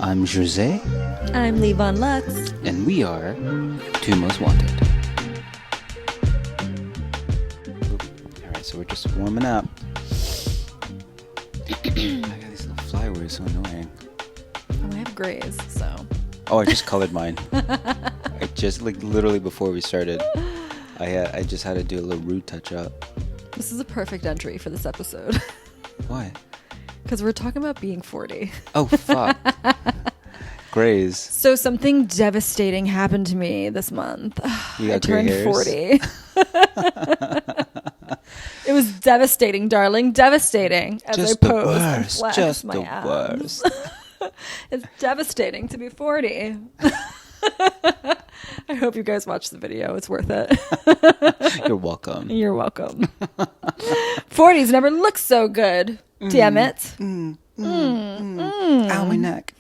I'm Jose. I'm Leeann Lux. And we are Two Most Wanted. Alright, so we're just warming up. I got these little flyaways, so annoying. Oh, I have grays, so. Oh, I just colored mine. I just, literally before we started, I just had to do a little root touch up. This is a perfect entry for this episode. Why? Because we're talking about being 40. Oh, fuck. Grays. So something devastating happened to me this month. You got I turned gray 40. It was devastating, darling. Devastating. As Just I pose the and worst. flex Just my the abs. worst. It's devastating to be 40. I hope you guys watch the video. It's worth it. You're welcome. You're welcome. 40s never looked so good. Damn it. Ow, my neck.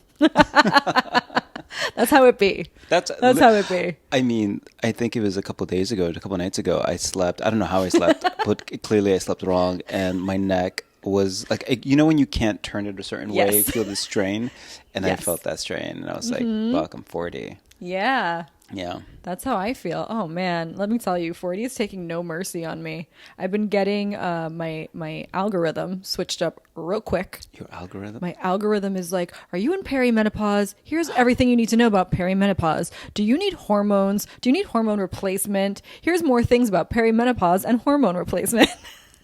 That's how it be. That's how it be. I mean, I think it was a couple nights ago, I slept. I don't know how I slept, but clearly I slept wrong. And my neck was like, you know, when you can't turn it a certain way, you feel the strain. And I felt that strain. And I was like, fuck, I'm 40. Yeah. Yeah. That's how I feel. Oh, man. Let me tell you, 40 is taking no mercy on me. I've been getting my algorithm switched up real quick. Your algorithm? My algorithm is like, are you in perimenopause? Here's everything you need to know about perimenopause. Do you need hormones? Do you need hormone replacement? Here's more things about perimenopause and hormone replacement.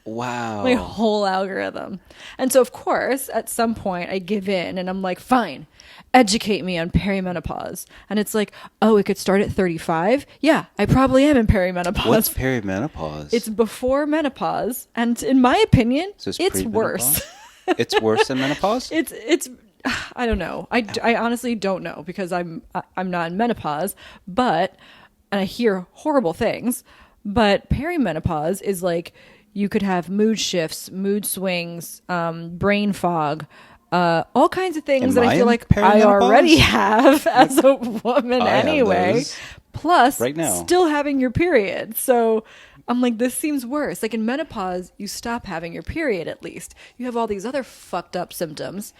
Wow. My whole algorithm. And so, of course, at some point I give in and I'm like, fine, educate me on perimenopause. And it's like, oh, it could start at 35? Yeah, I probably am in perimenopause. What's perimenopause? It's before menopause. And in my opinion, So it's worse. It's worse than menopause? It's I don't know. I honestly don't know because I'm not in menopause, and I hear horrible things. But perimenopause is like you could have mood shifts, mood swings, brain fog, all kinds of things that I feel like I already have as a woman anyway. Plus, right now, still having your period. So I'm like, this seems worse. Like in menopause, you stop having your period at least. You have all these other fucked up symptoms,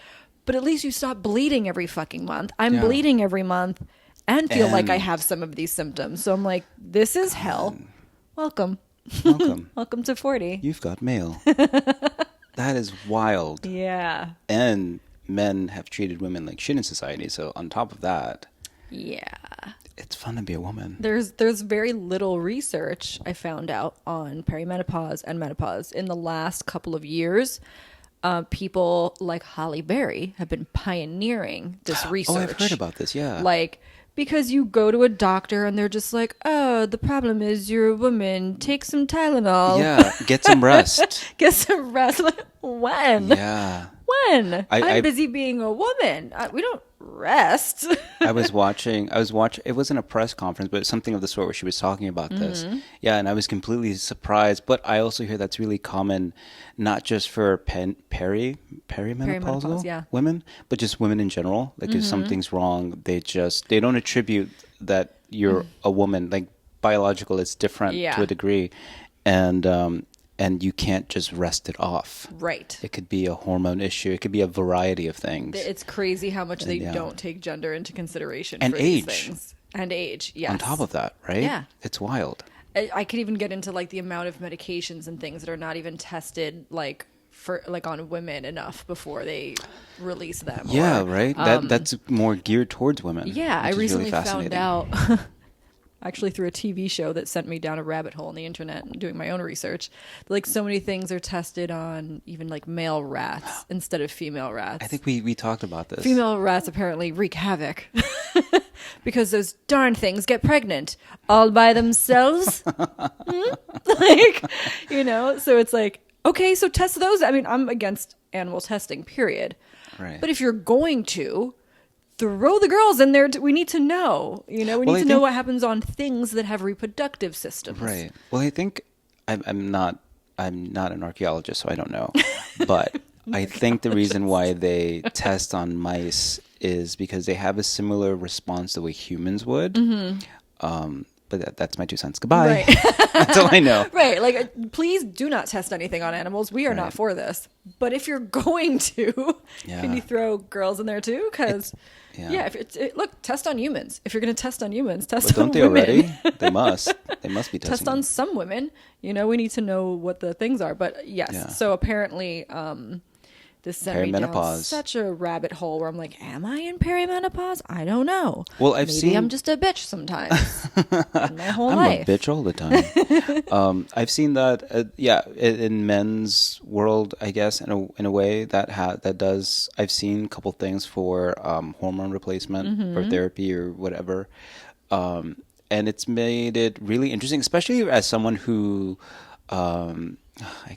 but at least you stop bleeding every fucking month. I'm bleeding every month and feel like I have some of these symptoms. So I'm like, this is hell. Welcome. Welcome to 40. You've got mail. That is wild. Yeah. And men have treated women like shit in society. So on top of that, it's fun to be a woman. There's very little research I found out on perimenopause and menopause in the last couple of years. People like Halle Berry have been pioneering this research. Oh, I've heard about this. Yeah. Like, because you go to a doctor and they're just like, oh, the problem is you're a woman. Take some Tylenol. Yeah. Get some rest. Get some rest. Like, when? Yeah. When? I'm busy being a woman. We don't rest. I was watching, it wasn't a press conference, but something of the sort where she was talking about this. Yeah. And I was completely surprised, but I also hear that's really common, not just for perimenopausal women, but just women in general. Like if something's wrong, they don't attribute that you're a woman, like biological, it's different to a degree. And you can't just rest it off. Right. It could be a hormone issue. It could be a variety of things. It's crazy how much they don't take gender into consideration and for age. These things. And age, yes. On top of that, right? Yeah. It's wild. I could even get into like the amount of medications and things that are not even tested like for like on women enough before they release them. Yeah, right? That's more geared towards women. Yeah, I recently found out actually through a TV show that sent me down a rabbit hole on the internet and doing my own research. Like so many things are tested on even like male rats instead of female rats. I think we talked about this. Female rats apparently wreak havoc because those darn things get pregnant all by themselves. Like, you know, so it's like, okay, so test those. I mean, I'm against animal testing, period. Right. But if you're going to, throw the girls in there. We need to know, you know, we need to know what happens on things that have reproductive systems. Right. Well, I think I'm not an archaeologist, so I don't know. But I think the reason why they test on mice is because they have a similar response the way humans would. but that's my 2 cents. Goodbye. Right. That's all I know. Right. Like, please do not test anything on animals. We are not for this. But if you're going to, can you throw girls in there too? Because, if look, test on humans. If you're going to test on humans, test on women. Don't they already? They must. They must be testing. Test on some women. You know, we need to know what the things are. But yes, so apparently... this sent me down such a rabbit hole where I'm like, am I in perimenopause? I don't know. Well, Maybe I'm just a bitch sometimes. My whole life. I'm a bitch all the time. I've seen that, in men's world, I guess, in a way that does. I've seen a couple things for hormone replacement or therapy or whatever, and it's made it really interesting, especially as someone who,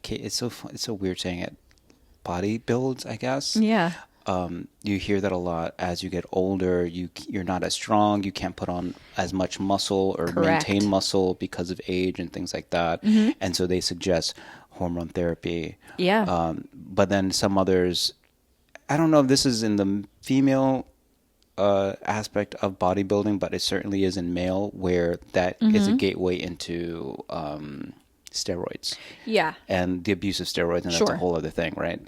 it's so weird saying it. Body builds, I guess. Yeah. You hear that a lot as you get older. You're not as strong. You can't put on as much muscle or maintain muscle because of age and things like that. And so they suggest hormone therapy. Yeah. But then some others, I don't know if this is in the female aspect of bodybuilding, but it certainly is in male, where that is a gateway into steroids. Yeah. And the abuse of steroids, and that's a whole other thing, right?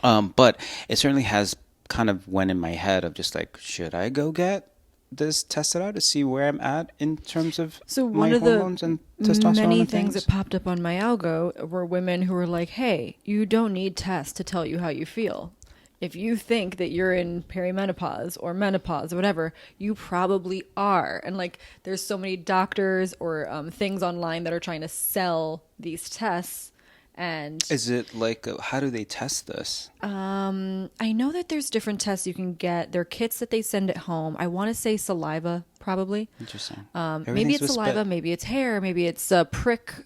But it certainly has kind of went in my head of just like, should I go get this tested out to see where I'm at in terms of my hormones and testosterone? Many things that popped up on my algo were women who were like, hey, you don't need tests to tell you how you feel. If you think that you're in perimenopause or menopause or whatever, you probably are. And like, there's so many doctors or things online that are trying to sell these tests. And is it like, how do they test this? I know that there's different tests you can get. There are kits that they send at home. I want to say saliva, probably. Interesting. Maybe it's saliva, maybe it's hair, maybe it's a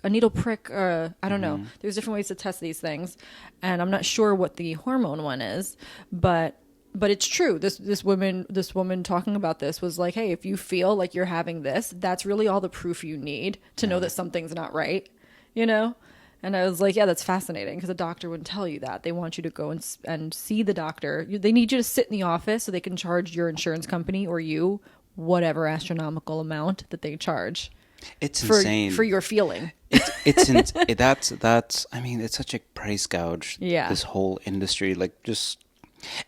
needle prick. I don't know. There's different ways to test these things, and I'm not sure what the hormone one is, but it's true. This woman talking about this was like, hey, if you feel like you're having this, that's really all the proof you need to know that something's not right. You know. And I was like, yeah, that's fascinating, because a doctor wouldn't tell you that. They want you to go and see the doctor. They need you to sit in the office so they can charge your insurance company or you whatever astronomical amount that they charge. It's insane for your feeling. That's I mean, it's such a price gouge. Yeah. This whole industry, like just.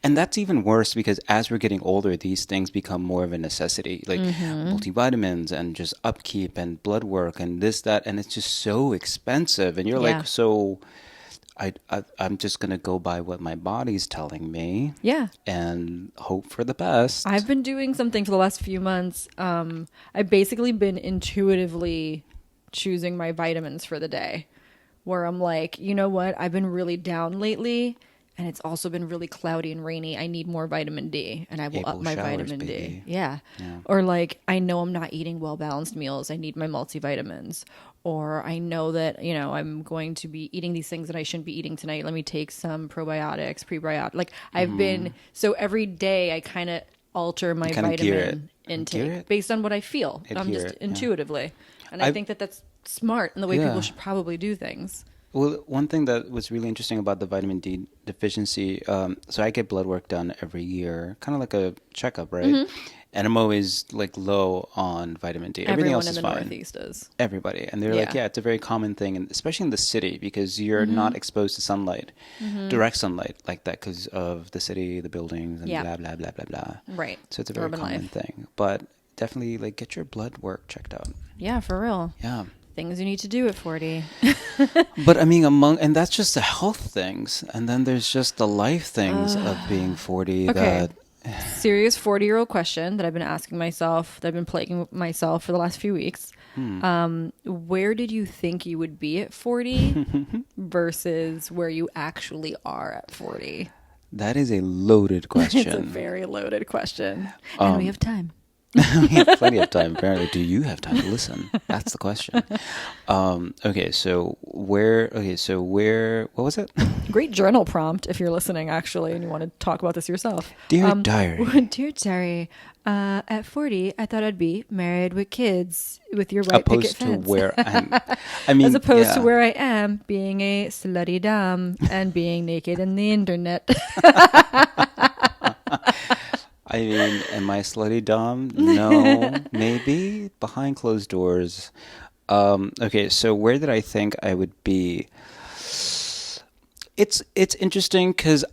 And that's even worse because as we're getting older, these things become more of a necessity, like multivitamins and just upkeep and blood work and this, that, and it's just so expensive. And you're like, so I'm just going to go by what my body's telling me. Yeah. And hope for the best. I've been doing something for the last few months. I've basically been intuitively choosing my vitamins for the day, where I'm like, you know what? I've been really down lately. And it's also been really cloudy and rainy. I need more vitamin D, and I will up my vitamin D. Yeah. Or like, I know I'm not eating well-balanced meals. I need my multivitamins. Or I know that, you know, I'm going to be eating these things that I shouldn't be eating tonight. Let me take some probiotics, prebiotics. Like I've been, so every day I kind of alter my vitamin intake based on what I feel. Intuitively. And I think that that's smart and the way people should probably do things. Well, one thing that was really interesting about the vitamin D deficiency, so I get blood work done every year, kind of like a checkup, right? And I'm always like low on vitamin D. Everything else is fine. Everyone in the Northeast is. Everybody. And they're like, yeah, it's a very common thing, and especially in the city, because you're not exposed to sunlight, direct sunlight like that, because of the city, the buildings, and blah, blah, blah, blah, blah. Right. So it's a very common thing. But definitely, like, get your blood work checked out. Yeah, for real. Yeah. Things you need to do at 40. But I mean, and that's just the health things. And then there's just the life things of being 40. Okay. Serious 40-year-old question that I've been asking myself, that I've been plaguing myself for the last few weeks. Where did you think you would be at 40 versus where you actually are at 40? That is a loaded question. It's a very loaded question. And we have time. We have plenty of time, apparently. Do you have time to listen? That's the question. So what was it? Great journal prompt if you're listening, actually, and you want to talk about this yourself. Dear Diary. Dear Diary, at 40, I thought I'd be married with kids with your right picket fence. Opposed to where I mean, as opposed to where I am, being a slutty dom and being naked in the internet. I mean, am I slutty dom? No, maybe behind closed doors. Okay, so where did I think I would be? It's interesting because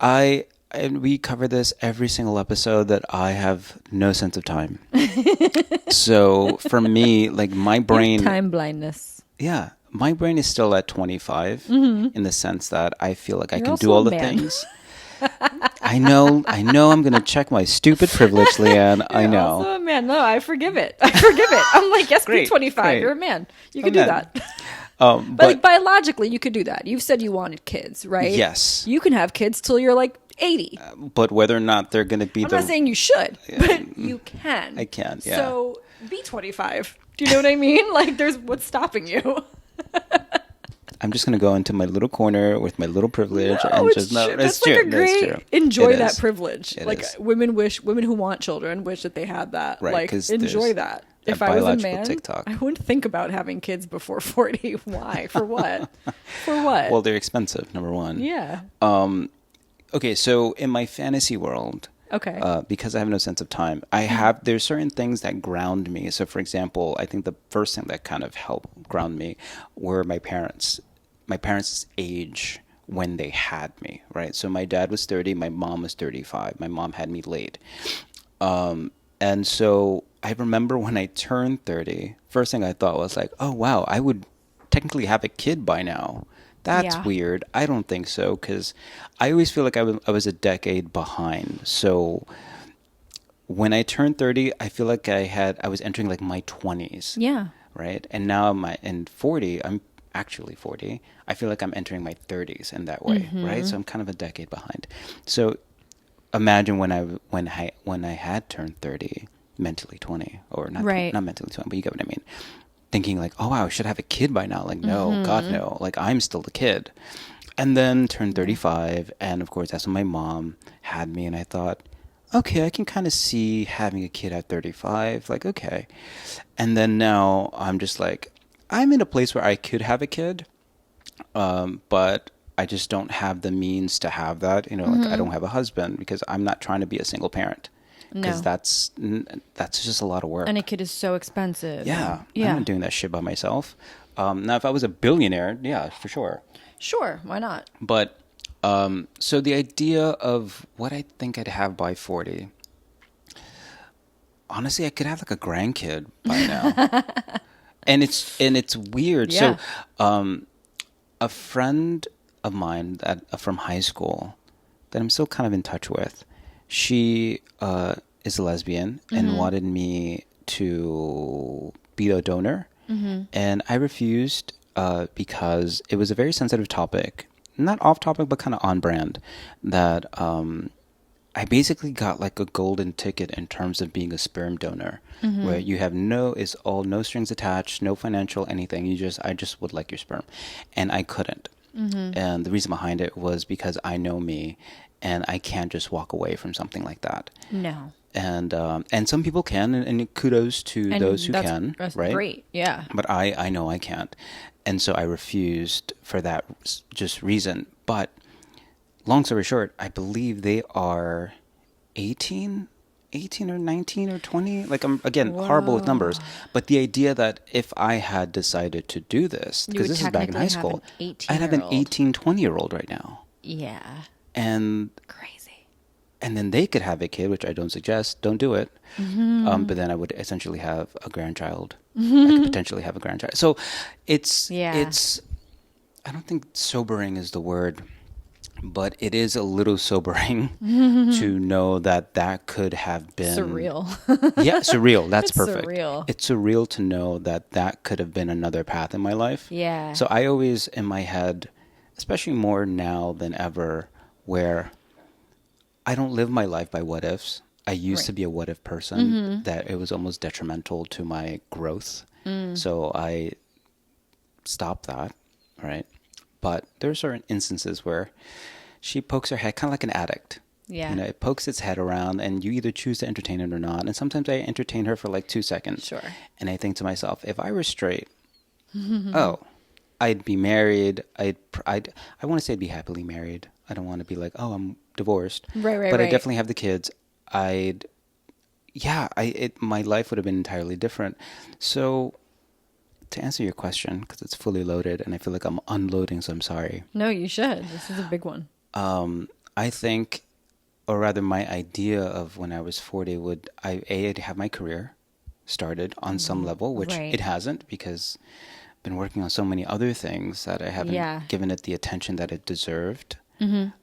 and we cover this every single episode that I have no sense of time. So for me, like my brain, time blindness. yeah, my brain is still at 25 in the sense that I feel like I can also do all a the man. things. I know I'm going to check my stupid privilege, Leanne. I You're know. also a man. No, I forgive it. I'm like, yes, Great, be 25. great. You're a man. You I'm can do a man. that. But But like biologically, you could do that. You've said you wanted kids, right? Yes. You can have kids till you're like 80. but whether or not they're going to be I'm not saying you should, but you can. I can, yeah. So be 25. Do you know what I mean? Like, there's what's stopping you. I'm just going to go into my little corner with my little privilege and just no. That's It's like true. a great That's true. enjoy It that is. privilege. It like is. women who want children wish that they had that. Right, like 'cause enjoy there's that. that If I was a biological man, TikTok. I wouldn't think about having kids before 40. Why? For what? For what? Well, they're expensive, number one. yeah. Okay, so in my fantasy world, Okay. because I have no sense of time, there's certain things that ground me. So, for example, I think the first thing that kind of helped ground me were my parents' age when they had me, right? So my dad was 30, my mom was 35. My mom had me late. And so I remember when I turned 30, first thing I thought was like, oh, wow, I would technically have a kid by now. That's Yeah. weird. I don't think so, because I always feel like I was a decade behind. So when I turned 30, I feel like I was entering like my 20s. yeah. Right? And now in 40, I'm actually 40. I feel like I'm entering my 30s in that way, right? So I'm kind of a decade behind. So imagine when I had turned 30, mentally 20, or not Right. not mentally 20, but you get what I mean. Thinking like, oh wow, I should have a kid by now. Like, no, God no. Like, I'm still the kid. And then turned 35, and of course that's when my mom had me, and I thought, okay, I can kind of see having a kid at 35. Like, okay. And then now I'm just like, I'm in a place where I could have a kid, but I just don't have the means to have that. You know, like I don't have a husband because I'm not trying to be a single parent. Because No. that's just a lot of work. And a kid is so expensive. Yeah, Yeah. I'm not doing that shit by myself. Now, if I was a billionaire, yeah, for sure. Sure. Why not? But so the idea of what I think I'd have by 40, honestly, I could have like a grandkid by now. and it's weird. Yeah. So a friend of mine from high school that I'm still kind of in touch with, she is a lesbian and wanted me to be a donor. And I refused because it was a very sensitive topic. Not off topic, but kind of on brand. That I basically got like a golden ticket in terms of being a sperm donor, where you have no strings attached, no financial anything. I just would like your sperm, and I couldn't. And the reason behind it was because I know me, and I can't just walk away from something like that. No. And some people can, and kudos to And those who can, that's right? great. Yeah. But I know I can't. And so I refused for that just reason. But long story short, I believe they are 18 or 19 or 20. Like, I'm, again, horrible with numbers. But the idea that if I had decided to do this, because this is back in high school, I'd have an 18, 20-year-old right now. Yeah. And Crazy. and then they could have a kid, which I don't suggest. Don't do it. But then I would essentially have a grandchild. I could potentially have a grandchild. So it's I don't think sobering is the word, but it is a little sobering to know that could have been Surreal. Yeah, surreal. That's It's perfect. surreal. It's surreal to know that could have been another path in my life. Yeah. So I always, in my head, especially more now than ever, where I don't live my life by what ifs. I used to be a what if person that it was almost detrimental to my growth. So I stopped that, right? But there are certain instances where she pokes her head, kind of like an addict. Yeah. You know, it pokes its head around and you either choose to entertain it or not. And sometimes I entertain her for like 2 seconds. Sure. And I think to myself, if I were straight, I'd be married. I want to say I'd be happily married. I don't want to be like, oh, I'm divorced. Right. But I definitely have the kids. I'd yeah, my life would have been entirely different. So to answer your question, because it's fully loaded and I feel like I'm unloading, so I'm sorry. No, you should. This is a big one. I think, or rather my idea of when I was 40 would, I'd have my career started on some level, which Right. it hasn't, because I've been working on so many other things that I haven't given it the attention that it deserved.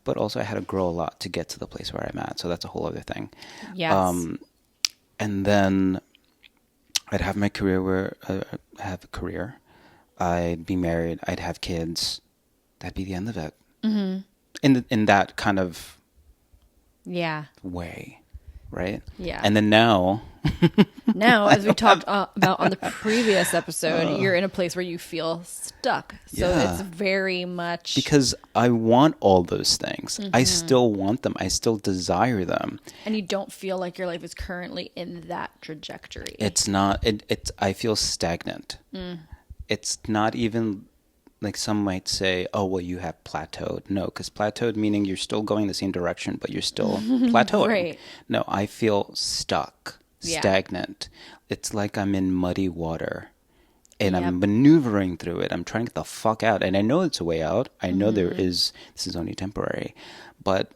But also I had to grow a lot to get to the place where I'm at. So that's a whole other thing. Yes. And then I'd have my career where I have a career. I'd be married. I'd have kids. That'd be the end of it. In that kind of Yeah. way, right? Yeah. And then now, Now, as we talked about on the previous episode, you're in a place where you feel stuck. So Yeah. it's very much because I want all those things, I still want them. I still desire them. and you don't feel like your life is currently in that trajectory. It's not. It's. I feel stagnant. It's not even like some might say, "Oh, well, you have plateaued." No, because plateaued meaning you're still going the same direction, but you're still plateauing. Right. No, I feel stuck, Yeah. stagnant. It's like I'm in muddy water, and Yep. I'm maneuvering through it. I'm trying to get the fuck out, and I know it's a way out. I know there is. This is only temporary, but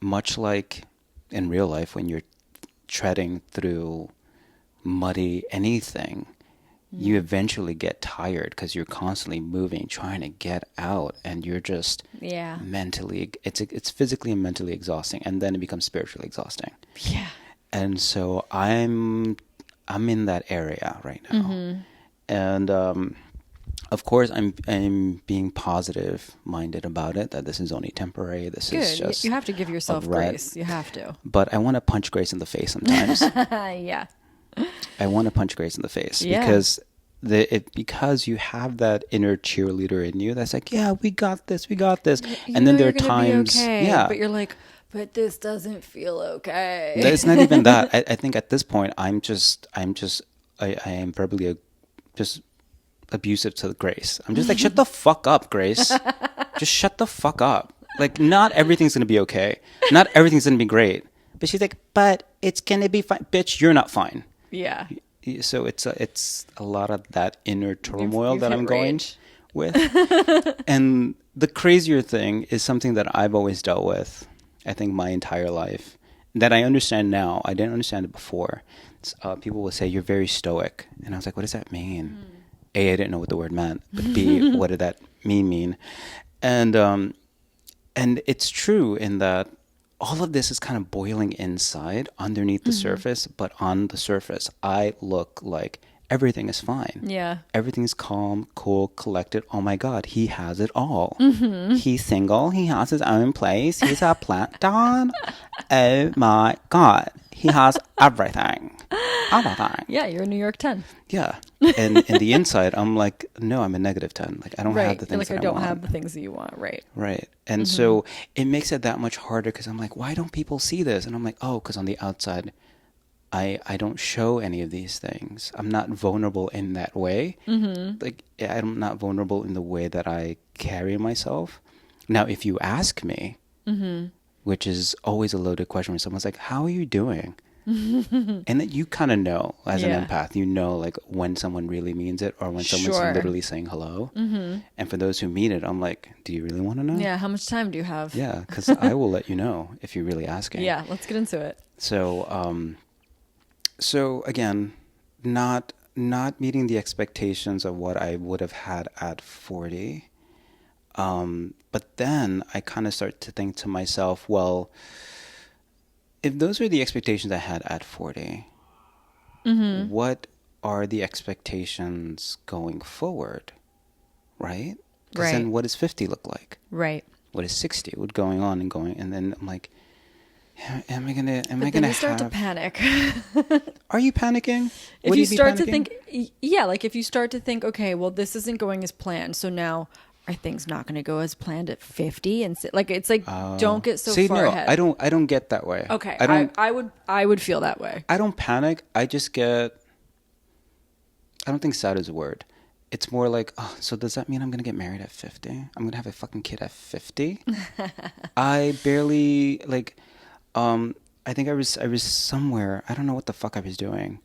much like in real life, when you're treading through muddy anything, you eventually get tired because you're constantly moving, trying to get out, and you're just Yeah. mentally, it's physically and mentally exhausting, and then it becomes spiritually exhausting. Yeah. And so I'm in that area right now, and of course I'm being positive minded about it, that this is only temporary. This is Good. just You have to give yourself rat. grace. You have to. But I want to punch Grace in the face sometimes. Yeah. I want to punch Grace in the face Yeah. because because you have that inner cheerleader in you that's like, yeah, we got this, You and then know there are you're gonna be times, okay, yeah, but you're like, but this doesn't feel okay. it's not even that. I think at this point, I am verbally just abusive to Grace. I'm just like, shut the fuck up, Grace. Just shut the fuck up. Like, not everything's gonna be okay. Not everything's gonna be great. But she's like, but it's gonna be fine, bitch. You're not fine. Yeah. So it's a lot of that inner turmoil You've that hit I'm going rage. with. And the crazier thing is something that I've always dealt with, I think, my entire life, that I understand now. I didn't understand it before. People will say, you're very stoic. And I was like, what does that mean? A, I didn't know what the word meant. But B, what did that mean? And it's true in that all of this is kind of boiling inside underneath the surface, but on the surface, I look like everything is fine. Yeah. Everything's calm, cool, collected. Oh my God, he has it all. He's single. He has his own place. He's a plankton. Oh my God, he has everything. Everything. Yeah, you're a New York 10. Yeah. And in the inside, I'm like, no, I'm a negative 10. Like, I don't have the You're things like, I that don't want. have the things that you want. Right. Right. And so it makes it that much harder because I'm like, why don't people see this? And I'm like, oh, because on the outside, I don't show any of these things. I'm not vulnerable in that way. Like, I'm not vulnerable in the way that I carry myself. Now, if you ask me, which is always a loaded question when someone's like, how are you doing? And then you kind of know as Yeah. an empath, you know, like when someone really means it or when someone's Sure. literally saying hello. And for those who mean it, I'm like, do you really want to know? Yeah. How much time do you have? Yeah, because I will let you know if you're really asking. Yeah. Let's get into it. So again, not meeting the expectations of what I would have had at 40. But then I kind of start to think to myself, well, if those are the expectations I had at 40, what are the expectations going forward? Right? Because Right. then what does 50 look like? Right. What is 60? What going on and going? And then I'm like, am I gonna But then you start to panic. Are you panicking? If Would you be start to panicking? think, yeah, like if you start to think, okay, well, this isn't going as planned. So now are things not going to go as planned at 50? And like, it's like, don't get so See, far no, ahead. I don't get that way. Okay. I I would feel that way. don't panic. I just get, I don't think sad is a word. It's more like, oh, so does that mean I'm going to get married at 50? I'm going to have a fucking kid at 50? I barely, like, I think I was somewhere, I don't know what the fuck I was doing,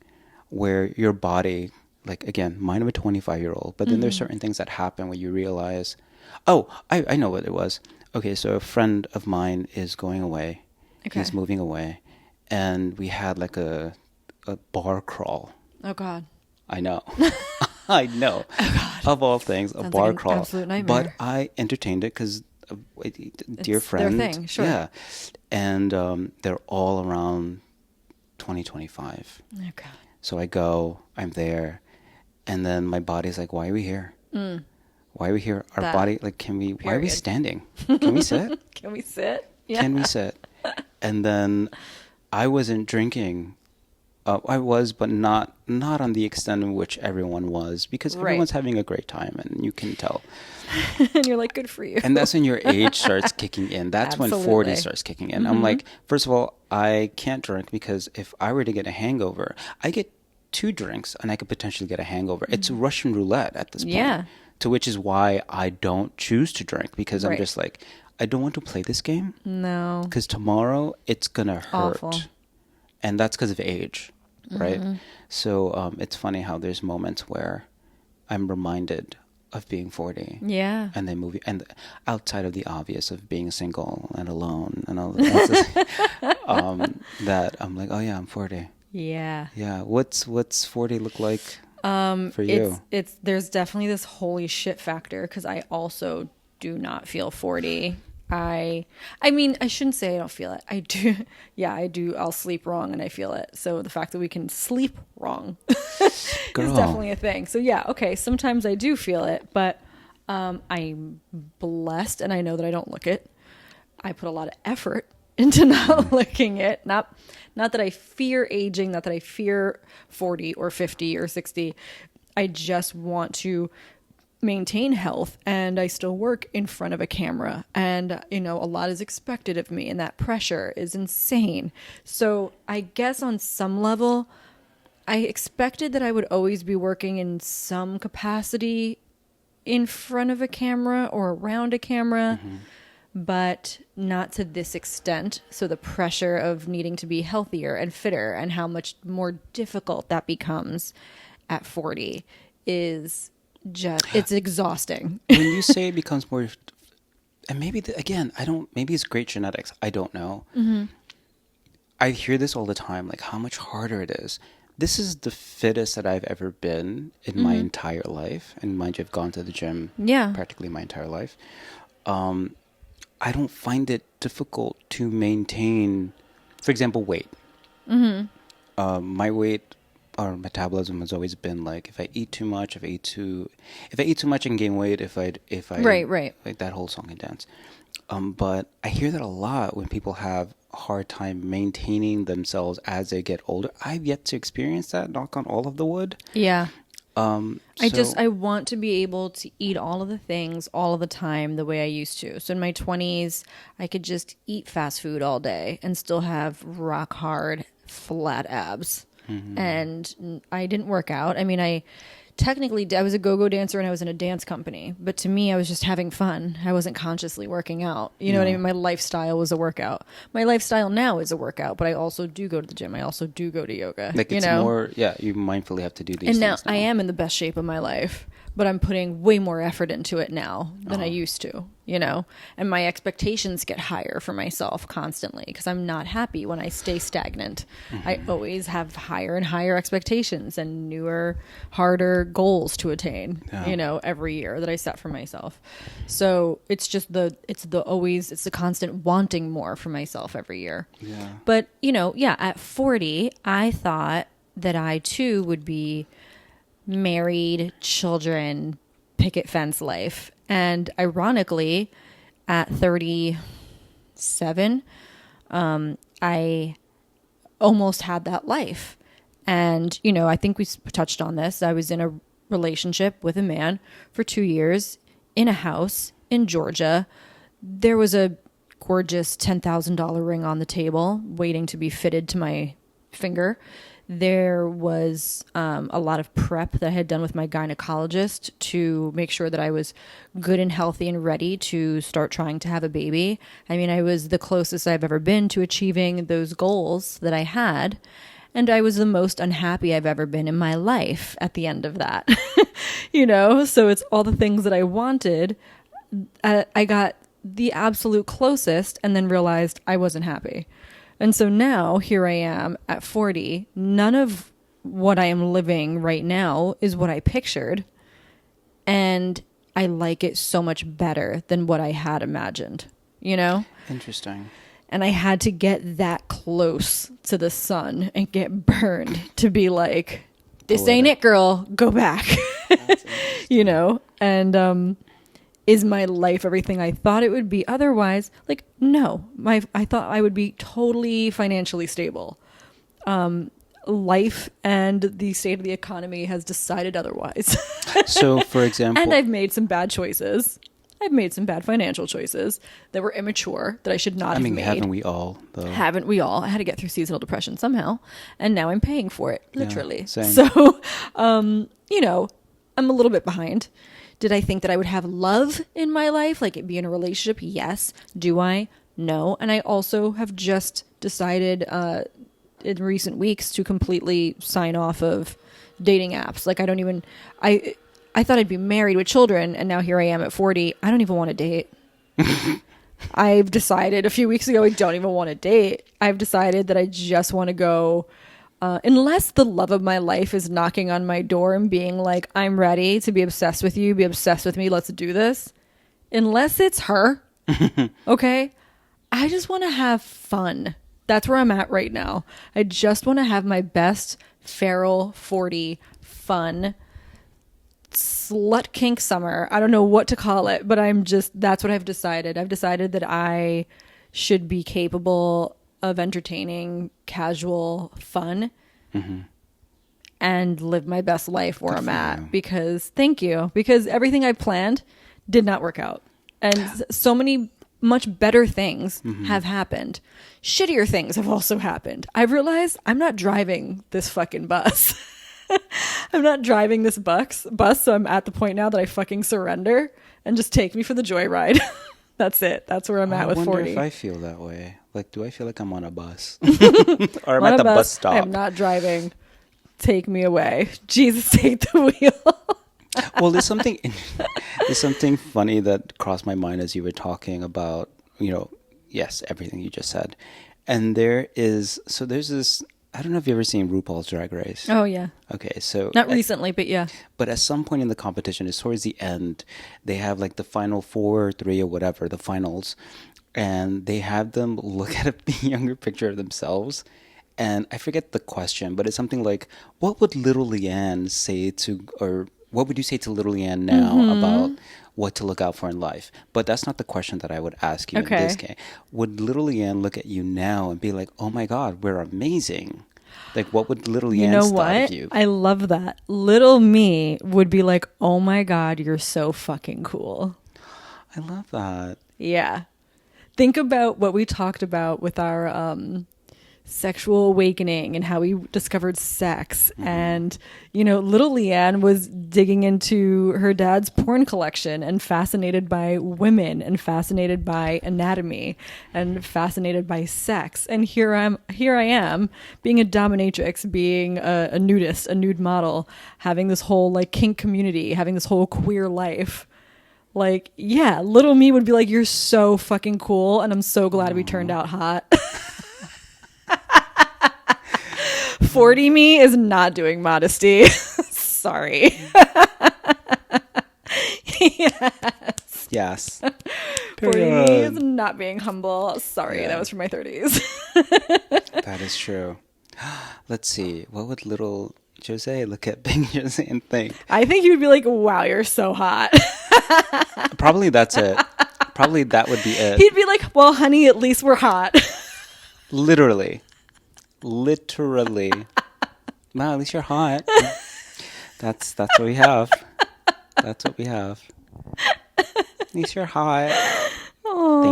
where your body, like, again, mind of a 25-year-old, but then there's certain things that happen where you realize, oh, I know what it was. Okay, so a friend of mine is going away. Okay. He's moving away. And we had like a bar crawl. Oh, God. I know. I know. Oh, God. Of all things, a Sounds bar like an crawl. absolute nightmare. But I entertained it because dear It's friend. their thing, sure. Yeah. And they're all around 2025. Oh, God. So I go, I'm there, and then my body's like, why are we here? Why are we here? Our That body, like, why are we period. standing? Can we sit? Can we sit? Yeah. Can we sit? And then I wasn't drinking. I was, but not on the extent in which everyone was, because Right. everyone's having a great time, and you can tell. And you're like, good for you. And that's when your age starts kicking in. That's when 40 Absolutely. starts kicking in. I'm like, first of all, I can't drink because if I were to get a hangover, I get 2 drinks and I could potentially get a hangover. It's Russian roulette at this point. Yeah. To which is why I don't choose to drink, because I'm Right. just like, I don't want to play this game No. because tomorrow it's going to hurt. Awful. And that's because of age, right? So it's funny how there's moments where I'm reminded of being 40. Yeah. And then moving, and outside of the obvious of being single and alone and all that, that I'm like, oh yeah, I'm 40. Yeah. Yeah. What's 40 look like for you? It's there's definitely this holy shit factor because I also do not feel 40. I mean, I shouldn't say I don't feel it. I do. Yeah, I do. I'll sleep wrong and I feel it. So the fact that we can sleep wrong is Girl. definitely a thing. So yeah, okay. Sometimes I do feel it, but I'm blessed and I know that I don't look it. I put a lot of effort into not looking it. Not that I fear aging, not that I fear 40 or 50 or 60. I just want to maintain health, and I still work in front of a camera, and a lot is expected of me, and that pressure is insane. So I guess on some level I expected that I would always be working in some capacity in front of a camera or around a camera, but not to this extent. So the pressure of needing to be healthier and fitter and how much more difficult that becomes at 40 is just, it's exhausting. When you say it becomes more, and maybe again, maybe it's great genetics. I don't know. I hear this all the time, like how much harder it is. This is the fittest that I've ever been in my entire life. And mind you, I've gone to the gym practically my entire life. I don't find it difficult to maintain, for example, weight. My weight or metabolism has always been like, if I eat too much, if I eat too much and gain weight, if I Right. like that whole song and dance. But I hear that a lot when people have a hard time maintaining themselves as they get older. I've yet to experience that, knock on all of the wood. Yeah. So- I want to be able to eat all of the things all of the time the way I used to. So in my 20s, I could just eat fast food all day and still have rock hard flat abs. And I didn't work out. I mean, I was a go-go dancer and I was in a dance company, but to me, I was just having fun. I wasn't consciously working out. You know what I mean? My lifestyle was a workout. My lifestyle now is a workout, but I also do go to the gym. I also do go to yoga. Like it's more, you mindfully have to do these And things now I am in the best shape of my life, but I'm putting way more effort into it now than I used to, and my expectations get higher for myself constantly because I'm not happy when I stay stagnant. I always have higher and higher expectations and newer, harder goals to attain, every year that I set for myself. So it's just it's the constant wanting more for myself every year. Yeah. But, at 40, I thought that I too would be married, children, picket fence life. And ironically, at 37, I almost had that life. And, I think we touched on this. I was in a relationship with a man for 2 years in a house in Georgia. There was a gorgeous $10,000 ring on the table waiting to be fitted to my finger. there was a lot of prep that I had done with my gynecologist to make sure that I was good and healthy and ready to start trying to have a baby. I mean, I was the closest I've ever been to achieving those goals that I had. And I was the most unhappy I've ever been in my life at the end of that. So it's all the things that I wanted. I got the absolute closest and then realized I wasn't happy. And so now here I am at 40. None of what I am living right now is what I pictured. And I like it so much better than what I had imagined, Interesting. And I had to get that close to the sun and get burned to be like, this ain't it, girl. Go back. And is my life everything I thought it would be otherwise? Like, no. I thought I would be totally financially stable. Life and the state of the economy has decided otherwise. So, for example... And I've made some bad choices. I've made some bad financial choices that were immature that I should not have made. Haven't we all, though? Haven't we all? I had to get through seasonal depression somehow. And now I'm paying for it, literally. Yeah, same. So, I'm a little bit behind. Did I think that I would have love in my life? Like be in a relationship? Yes. Do I? No. And I also have just decided in recent weeks to completely sign off of dating apps. Like I thought I'd be married with children, and now here I am at 40. I don't even want to date. I've decided a few weeks ago I don't even want to date. I've decided that I just want to go, unless the love of my life is knocking on my door and being like, I'm ready to be obsessed with you, be obsessed with me, let's do this. Unless it's her, okay? I just want to have fun. That's where I'm at right now. I just want to have my best feral 40 fun slut kink summer. I don't know what to call it, but that's what I've decided. I've decided that I should be capable of entertaining casual fun and live my best life where I'm at. Because everything I planned did not work out. And so many much better things have happened. Shittier things have also happened. I've realized I'm not driving this fucking bus. I'm not driving this bus, so I'm at the point now that I fucking surrender and just take me for the joyride. That's it. That's where I'm at with 40. I wonder if I feel that way. Like, do I feel like I'm on a bus? Or I'm at the bus stop? I'm not driving. Take me away. Jesus, take the wheel. Well, there's something funny that crossed my mind as you were talking about, yes, everything you just said. And there's this... I don't know if you've ever seen RuPaul's Drag Race. Oh, yeah. Okay, so... Not recently, but yeah. But at some point in the competition, it's towards the end, they have like the final 4 or 3 or whatever, the finals, and they have them look at a younger picture of themselves, and I forget the question, but it's something like, what would little Leeann say to... or what would you say to little Leeann now about what to look out for in life? But that's not the question that I would ask you in this case. Would little Leeann look at you now and be like, oh my God, we're amazing? Like, what would little Leeann's thought of you? I love that. Little me would be like, oh my God, you're so fucking cool. I love that. Yeah. Think about what we talked about with our sexual awakening and how we discovered sex. And, little Leeann was digging into her dad's porn collection and fascinated by women and fascinated by anatomy and fascinated by sex. And here I am being a dominatrix, being a nudist, a nude model, having this whole like kink community, having this whole queer life. Like, yeah, little me would be like, you're so fucking cool. And I'm so glad we turned out hot. 40 me is not doing modesty. Sorry. Yes. 40 me is not being humble. Sorry, that was for my 30s. That is true. Let's see. What would little Jose look at Big Jose and think? I think he would be like, wow, you're so hot. Probably that's it. Probably that would be it. He'd be like, well, honey, at least we're hot. Literally. No, at least you're hot. That's what we have. That's what we have. At least you're hot. Aww.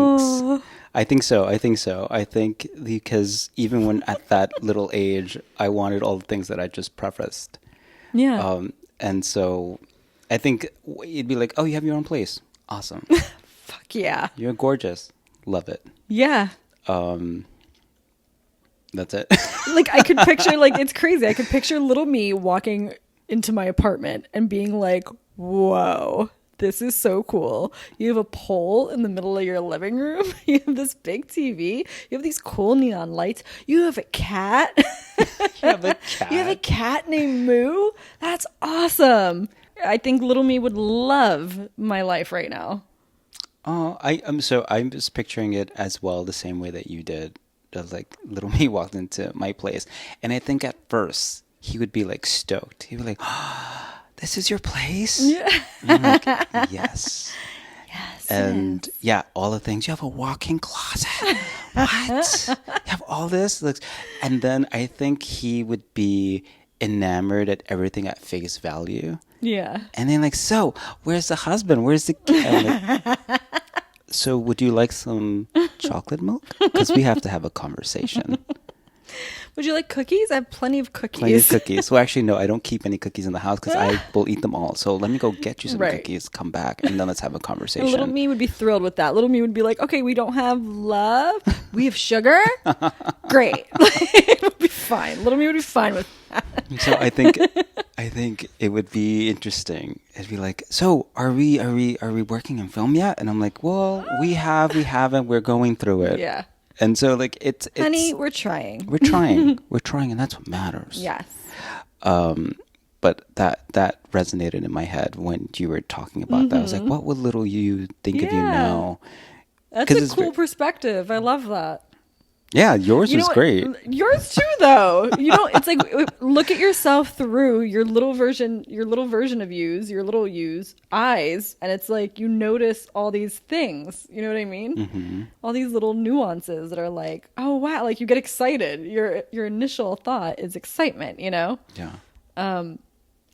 I think so. I think because even when at that little age, I wanted all the things that I just prefaced. Yeah. And so I think you'd be like, oh, you have your own place. Awesome. Fuck yeah. You're gorgeous. Love it. Yeah. That's it. Like I could picture, like it's crazy. I could picture little me walking into my apartment and being like, whoa, this is so cool. You have a pole in the middle of your living room. You have this big TV. You have these cool neon lights. You have a cat. You have a cat. You have a cat named Moo. That's awesome. I think little me would love my life right now. Oh, I'm just picturing it as well the same way that you did. That like little me walked into my place, and I think at first he would be like stoked. He'd be like, oh, "This is your place?" Yeah. And I'm like, yes. Yes. And yeah, all the things. You have a walk-in closet. What? You have all this? And then I think he would be enamored at everything at face value. Yeah. And then like, so where's the husband? Where's the kid? Like, so would you like some chocolate milk? Because we have to have a conversation. Would you like cookies? I have plenty of cookies. Plenty of cookies. Well, actually, no, I don't keep any cookies in the house because I will eat them all. So let me go get you some cookies, come back, and then let's have a conversation. And little me would be thrilled with that. Little me would be like, okay, we don't have love. We have sugar. Great. It would be fine. Little me would be fine with that. So I think it would be interesting. It'd be like, so are we working in film yet? And I'm like, well, we haven't. We're going through it. Yeah. And so like it's honey, we're trying. We're trying, and that's what matters. Yes. But that resonated in my head when you were talking about that. I was like, what would little you think of you now? That's a cool perspective. I love that. Yeah, yours is great. Yours too, though. It's like look at yourself through your little version of yous, your little yous eyes, and it's like you notice all these things. You know what I mean? Mm-hmm. All these little nuances that are like, oh wow, like you get excited. Your initial thought is excitement. You know? Yeah.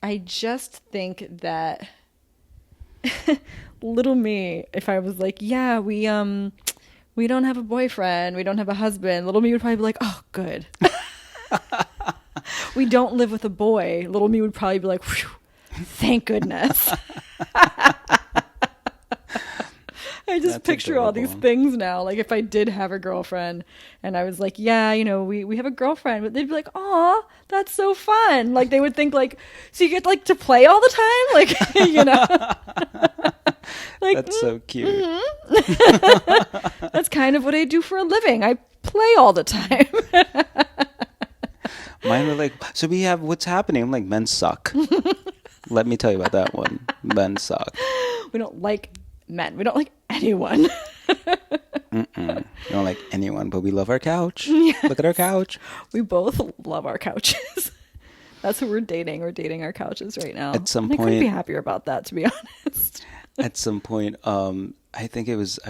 I just think that little me, if I was like, yeah, we don't have a boyfriend. We don't have a husband. Little me would probably be like, oh, good. We don't live with a boy. Little me would probably be like, whew, thank goodness. I just picture all these things now. Like if I did have a girlfriend and I was like, yeah, we have a girlfriend, but they'd be like, aw, that's so fun. Like they would think like, so you get like to play all the time? Like, like, that's so cute. Mm-hmm. That's kind of what I do for a living. I play all the time. Mine were like, so we have what's happening. I'm like, men suck. Let me tell you about that one. Men suck. We don't like men. We don't like anyone. We don't like anyone, but we love our couch. Yes. Look at our couch. We both love our couches. That's who we're dating. We're dating our couches right now. At some point, I couldn't be happier about that, to be honest. At some point, I think I was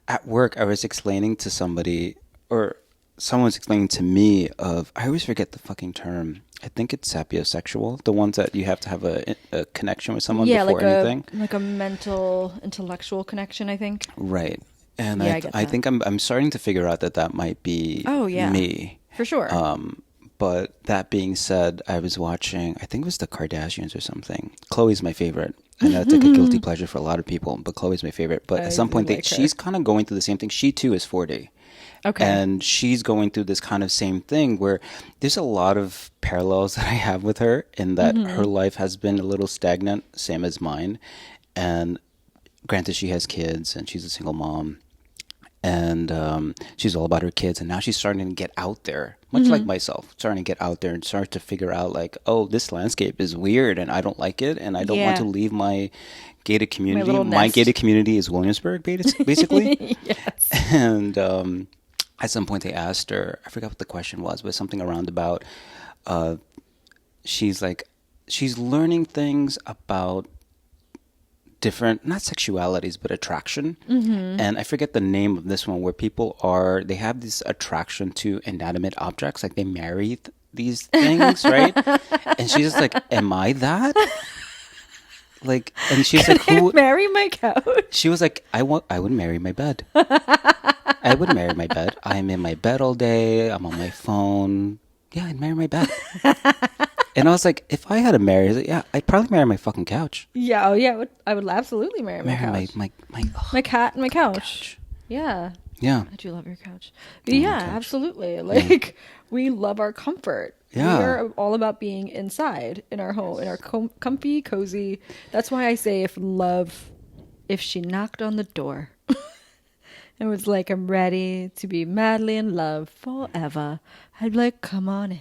at work. I was explaining to somebody, or someone's explaining to me I always forget the fucking term. I think it's sapiosexual, the ones that you have to have a connection with someone before anything. Like a mental, intellectual connection, I think. Right. And yeah, I think I'm starting to figure out that might be me. For sure. But that being said, I was watching, I think it was the Kardashians or something. Chloe's my favorite. I know it's like a guilty pleasure for a lot of people, but Chloe's my favorite. But at some point, she's kind of going through the same thing. She too is 40. Okay. And she's going through this kind of same thing where there's a lot of parallels that I have with her in that her life has been a little stagnant, same as mine. And granted, she has kids and she's a single mom. And she's all about her kids. And now she's starting to get out there, much like myself, starting to get out there and start to figure out like, oh, this landscape is weird and I don't like it. And I don't want to leave my gated community. My gated community is Williamsburg, basically. Yes. And at some point they asked her, I forgot what the question was, but something around about, she's learning things about different, not sexualities, but attraction. And I forget the name of this one where people they have this attraction to inanimate objects, like they marry these things, right? And she's just like, am I that? Like, and she's like, who? Marry my couch. She was like, I would marry my bed. I would marry my bed. I'm in my bed all day. I'm on my phone. Yeah, I'd marry my bed. And I was like, if I had to marry, I was like, yeah, I'd probably marry my fucking couch. Yeah, oh yeah, I would absolutely marry my Marry couch. my cat and my couch. Yeah. Yeah. I do love your couch. Yeah, absolutely. Like, we love our comfort. Yeah. We are all about being inside in our home, in our comfy, cozy. That's why I say if she knocked on the door and was like, I'm ready to be madly in love forever, I'd be like, come on in.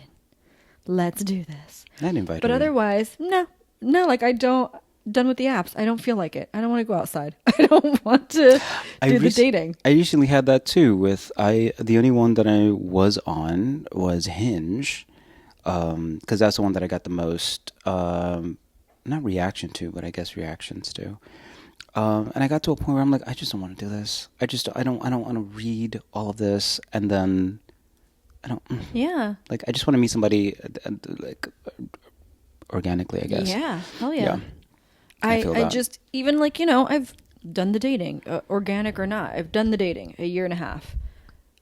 Let's do this. I'd invite But her. otherwise, no, like done with the apps. I don't feel like it. I don't want to go outside. I don't want to do the dating. I usually had that too. The only one that I was on was Hinge, because that's the one that I got the most not reaction to, but I guess reactions to. And I got to a point where I'm like, I just don't want to do this. I don't want to read all of this, and then I don't. Yeah. Like, I just want to meet somebody like organically, I guess. Yeah. Hell yeah. I just, even like, I've done the dating, organic or not. I've done the dating a year and a half,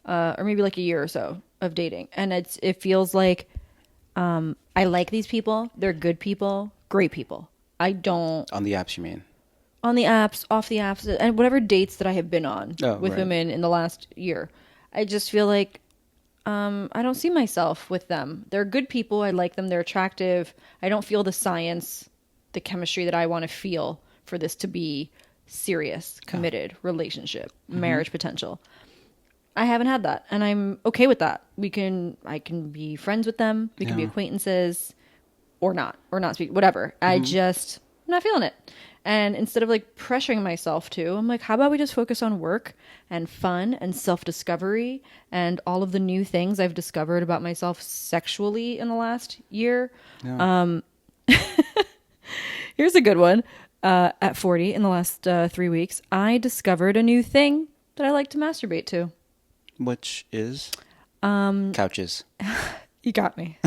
or maybe like a year or so of dating. And it feels like, I like these people. They're good people, great people. I don't. On the apps, you mean? On the apps, off the apps, and whatever dates that I have been on with right. women in the last year. I just feel like, I don't see myself with them. They're good people. I like them. They're attractive. I don't feel the science, the chemistry that I want to feel for this to be serious, committed relationship, marriage potential. I haven't had that, and I'm okay with that. I can be friends with them. We can be acquaintances, or not speak, whatever. I'm not feeling it. And instead of like pressuring myself I'm like, how about we just focus on work and fun and self-discovery and all of the new things I've discovered about myself sexually in the last year. Yeah. Here's a good one. At 40, in the last 3 weeks, I discovered a new thing that I like to masturbate to. Which is? Couches. You got me.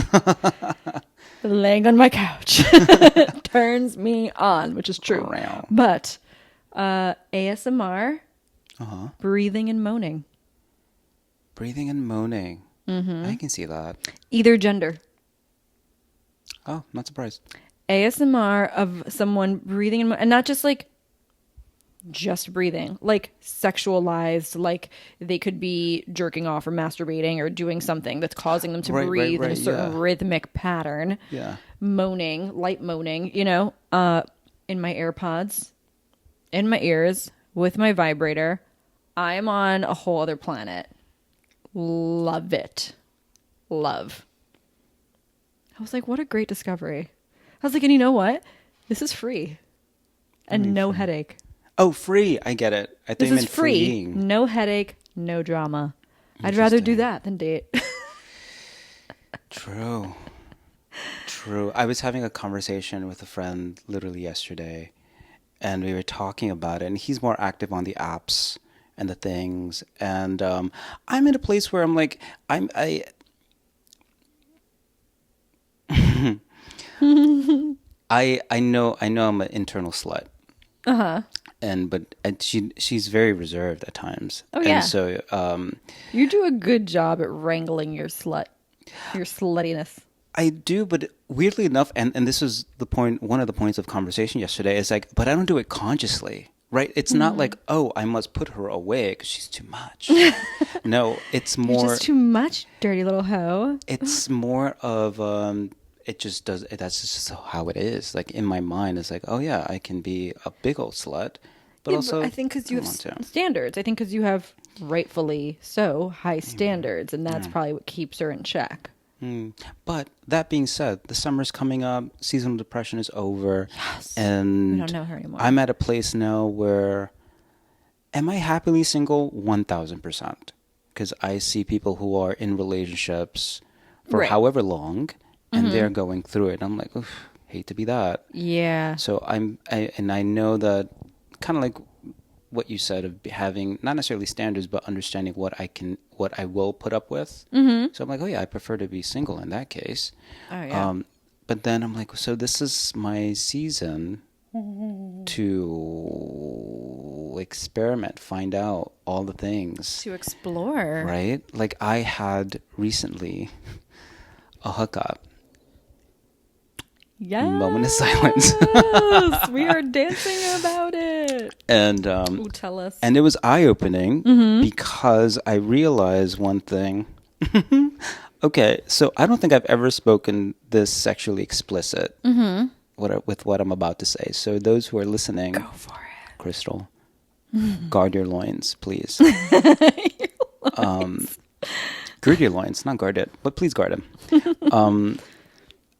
Laying on my couch turns me on, which is true. But ASMR, breathing and moaning. Breathing and moaning. Mm-hmm. I can see that. Either gender. Oh, not surprised. ASMR of someone breathing and not just like just breathing, like sexualized, like they could be jerking off or masturbating or doing something that's causing them to breathe in a certain rhythmic pattern. Yeah. Moaning, light moaning, in my AirPods, in my ears, with my vibrator. I'm on a whole other planet. Love it. Love. I was like, what a great discovery. I was like, and you know what? This is free. And no headache. Oh, free. I get it. I think this you meant is free. freeing. No headache, no drama. I'd rather do that than date. True. I was having a conversation with a friend literally yesterday, and we were talking about it, and he's more active on the apps and the things, and I'm in a place where I'm like, I know I'm an internal slut. Uh-huh. But she's very reserved at times. Oh yeah. And so you do a good job at wrangling your sluttiness. I do, but weirdly enough, and this was the point. One of the points of conversation yesterday is like, but I don't do it consciously, right? It's not like, oh, I must put her away because she's too much. No, it's more. You're just too much, dirty little hoe. It's more of it just does. That's just how it is. Like in my mind, it's like, oh yeah, I can be a big old slut, but also I think because you have standards. I think because you have rightfully so high standards, and that's probably what keeps her in check. But that being said, the summer's coming up. Seasonal depression is over. Yes. And we don't know her anymore. I'm at a place now where, am I happily single? 1,000%. Because I see people who are in relationships for however long, and they're going through it. I'm like, oof, hate to be that. Yeah. So I know that kind of like what you said of having not necessarily standards, but understanding what I will put up with. Mm-hmm. So I'm like, oh yeah, I prefer to be single in that case. Oh yeah. But then I'm like, so this is my season. to experiment, find out all the things. To explore. Right? Like I had recently a hookup. Yes. Moment of silence. We are dancing about it. And Ooh, tell us. and it was eye-opening because I realized one thing. Okay, so I don't think I've ever spoken this sexually explicit with what I'm about to say. So those who are listening, Go for it. Crystal, guard your loins, please. Gird your loins, not guard it, but please guard them.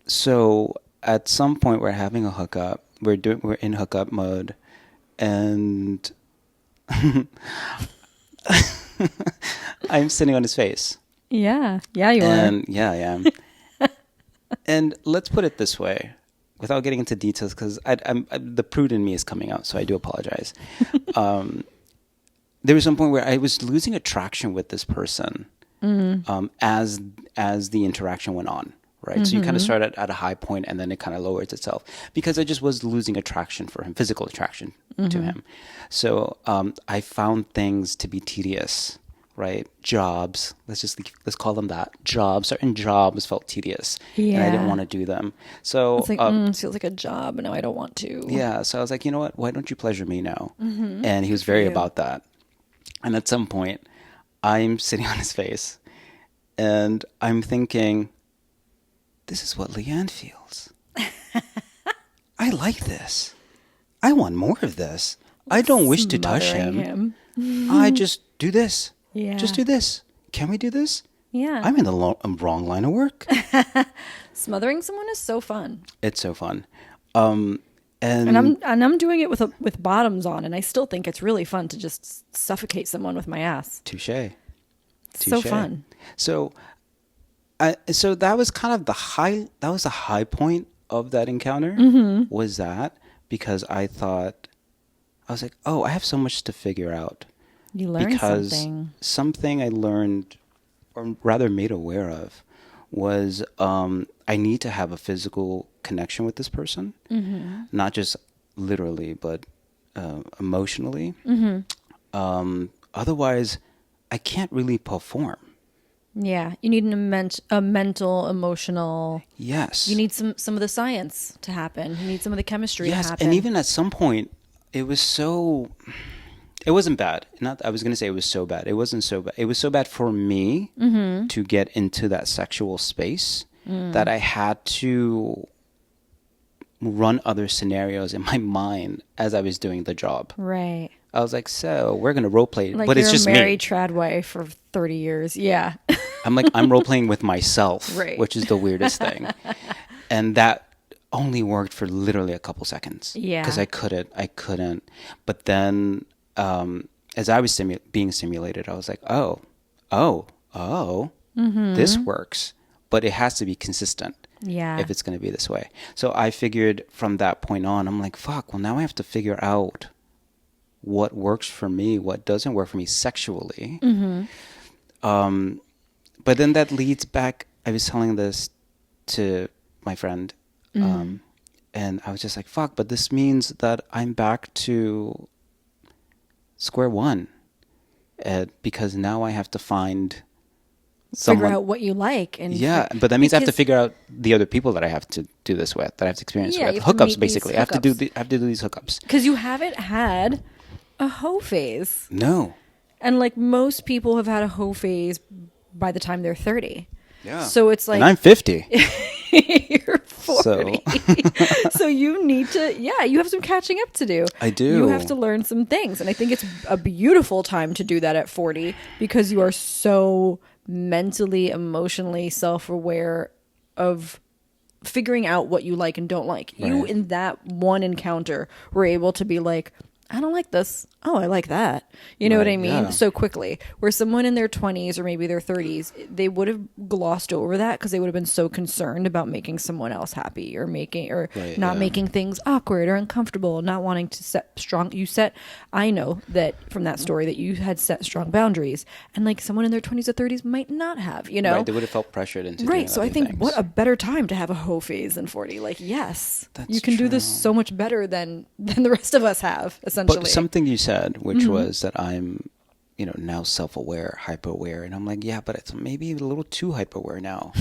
So at some point we're having a hookup. We're in hookup mode, and I'm sitting on his face. Yeah, you are. Yeah, I am. And let's put it this way, without getting into details, because the prude in me is coming out, so I do apologize. There was some point where I was losing attraction with this person as the interaction went on. Right. So you kind of start at a high point and then it kind of lowers itself because I just was losing attraction for him, physical attraction to him. So I found things to be tedious, right? Jobs, let's call them that. Certain jobs felt tedious and I didn't want to do them. So it's like, it feels like a job and now I don't want to. Yeah. So I was like, you know what? Why don't you pleasure me now? And he was very about that. And at some point I'm sitting on his face and I'm thinking, this is what Leeann feels. I like this. I want more of this. I don't wish to touch him. I just do this. Yeah. Just do this. Can we do this? Yeah. I'm in the wrong line of work. Smothering someone is so fun. It's so fun. And I'm doing it with bottoms on, and I still think it's really fun to just suffocate someone with my ass. Touche. So fun. So that was kind of the high point of that encounter was that because I was like, oh, I have so much to figure out. You learned something I learned, or rather made aware of, was I need to have a physical connection with this person, not just literally, but emotionally. Otherwise, I can't really perform. Yeah, you need a mental, emotional. Yes. You need some of the science to happen. You need some of the chemistry to happen. And even at some point, it wasn't bad. I was going to say it was so bad. It wasn't so bad. It was so bad for me to get into that sexual space that I had to run other scenarios in my mind as I was doing the job. Right. I was like, so we're going to role play, like but it's just me. You're a married trad wife for 30 years. Yeah. I'm role playing with myself, right. Which is the weirdest thing. And that only worked for literally a couple seconds. Yeah. Because I couldn't. But then as I was being simulated, I was like, oh, this works. But it has to be consistent. Yeah. If it's going to be this way. So I figured from that point on, I'm like, fuck, well, now I have to figure out what works for me, what doesn't work for me sexually. But then that leads back, I was telling this to my friend, and I was just like, fuck, but this means that I'm back to square one, because now I have to figure out what you like. But that means I have to figure out the other people that I have to do this with, that I have to experience with. Hookups, basically. I have to do these hookups. Because you haven't had a hoe phase. No. And like most people have had a hoe phase by the time they're 30. Yeah. So it's like... And I'm 50. You're 40. So you need to... Yeah, you have some catching up to do. I do. You have to learn some things. And I think it's a beautiful time to do that at 40 because you are so mentally, emotionally self-aware of figuring out what you like and don't like. Right. You, in that one encounter, were able to be like, I don't like this. oh, I like that. You know what I mean? Yeah. So quickly. Where someone in their 20s or maybe their 30s, they would have glossed over that because they would have been so concerned about making someone else happy or not making things awkward or uncomfortable, not wanting to set strong. I know that from that story that you had set strong boundaries, and like someone in their 20s or 30s might not have, you know? Right, they would have felt pressured into Right. doing So I other think things. what a better time to have a hoe phase than 40. Like, yes, That's you can do this true. so much better than the rest of us have, essentially. But something you said, which was that I'm, now self-aware, hyper-aware. And I'm like, yeah, but it's maybe a little too hyper-aware now.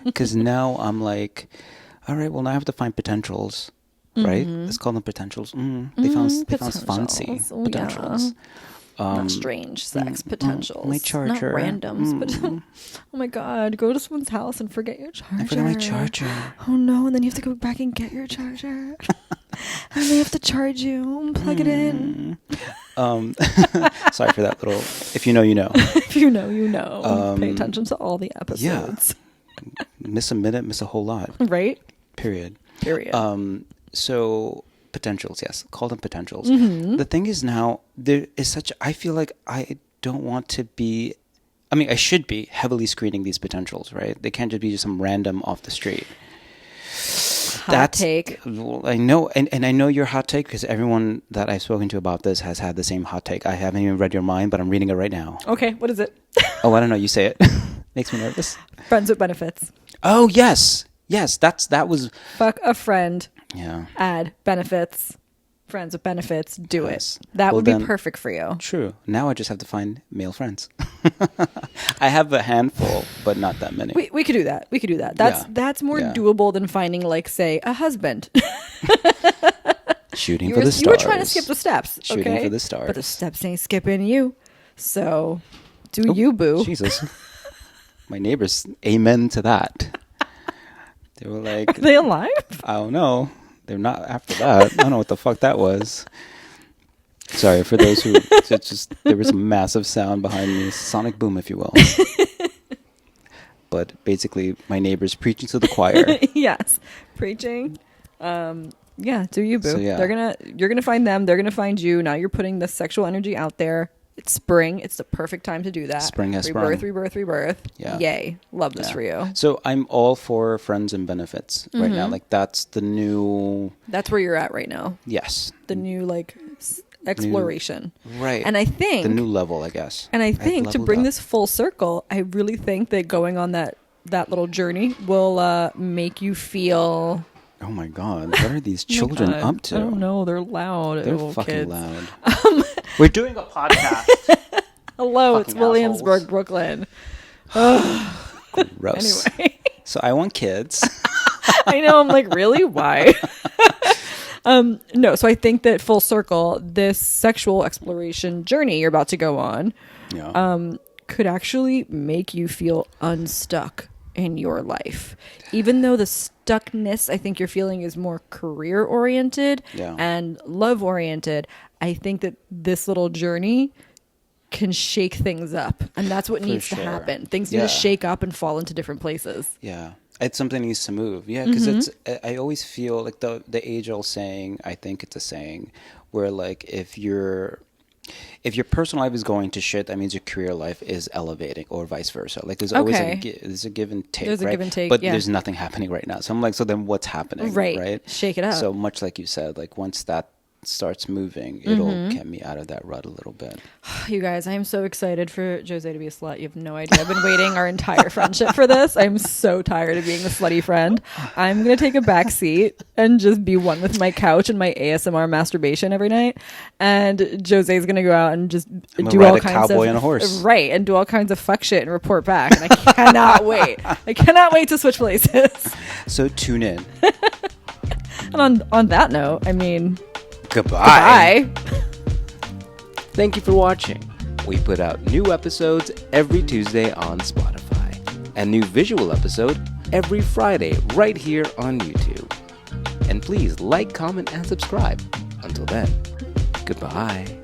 Because now I'm like, all right, well, now I have to find potentials, right? Let's call them potentials. They found fancy Oh, potentials. Not strange sex potentials. my charger. Not randoms. But oh my God, go to someone's house and forget your charger. I forgot my charger. Oh no, and then you have to go back and get your charger. And they have to charge you and plug it in. Sorry for that little, if you know, you know. If you know, you know. Pay attention to all the episodes. Yeah. Miss a minute, miss a whole lot. Right? Period. So potentials, yes. Call them potentials. The thing is now, there is I feel like I don't want to be, I should be heavily screening these potentials, right? They can't just be just some random off the street. Hot take. I know, and I know your hot take because everyone that I've spoken to about this has had the same hot take. I haven't even read your mind, but I'm reading it right now. Okay, what is it? Oh, I don't know. You say it. Makes me nervous. Friends with benefits. Oh, yes. Yes, that was... Fuck a friend. Yeah. Add benefits. Friends with benefits. Do Yes. it. That Well, would be then- perfect for you. True. Now I just have to find male friends. I have a handful, but not that many. We could do that. That's more Yeah. doable than finding, like, say, a husband. Shooting You for were, the stars. you were trying to skip the steps. Shooting okay? for the stars. But the steps ain't skipping you. So do you, boo. Jesus. My neighbors, amen to that. They were like... Are they alive? I don't know. They're not after that. I don't know what the fuck that was. Sorry for those who... It's just there was a massive sound behind me. Sonic boom, if you will. But basically, my neighbors preaching to the choir. Yes. Preaching. Yeah, do you, boo. So, yeah. You're gonna find them, they're gonna find you. Now you're putting the sexual energy out there. It's spring. It's the perfect time to do that. Spring has rebirth, sprung. rebirth. Yeah. Yay. Love this Yeah. for you. So I'm all for friends and benefits right now. Like that's the new... That's where you're at right now. Yes. The new, like, exploration. Right. And I think... The new level, I guess. And I I've think to leveled bring up. this full circle, I really think that going on that little journey will make you feel... Oh my God. What are these children Oh my God. up to? I don't know. They're loud. They're little fucking kids. loud. We're doing a podcast. Hello, Fucking it's Williamsburg, assholes. Brooklyn. Gross. Anyway. So I want kids. I know. I'm like, really? Why? No. So I think that full circle, this sexual exploration journey you're about to go on, Yeah. could actually make you feel unstuck in your life. Even though the stuckness I think you're feeling is more career oriented Yeah. and love oriented, I think that this little journey can shake things up. And that's what For needs sure. to happen. Things need Yeah. to shake up and fall into different places. Yeah. It's something that needs to move. Yeah, because Mm-hmm. I always feel like the age-old saying, I think it's a saying, where like if your personal life is going to shit, that means your career life is elevating, or vice versa. Like there's always Okay. there's a give and take, There's a right? give and take, But yeah. there's nothing happening right now. So I'm like, so then what's happening? Right. Right. Shake it up. So much like you said, like once that starts moving, it'll get me out of that rut a little bit. You guys, I am so excited for Jose to be a slut. You have no idea. I've been waiting our entire friendship for this. I'm so tired of being the slutty friend. I'm going to take a back seat and just be one with my couch and my ASMR masturbation every night. And Jose's going to go out and just I'm do gonna all ride a kinds cowboy of... on a horse. Right, and do all kinds of fuck shit and report back. And I cannot wait. I cannot wait to switch places. So tune in. And on that note, I mean... Goodbye. Bye. Thank you for watching. We put out new episodes every Tuesday on Spotify. A new visual episode every Friday right here on YouTube. And please like, comment, and subscribe. Until then, goodbye.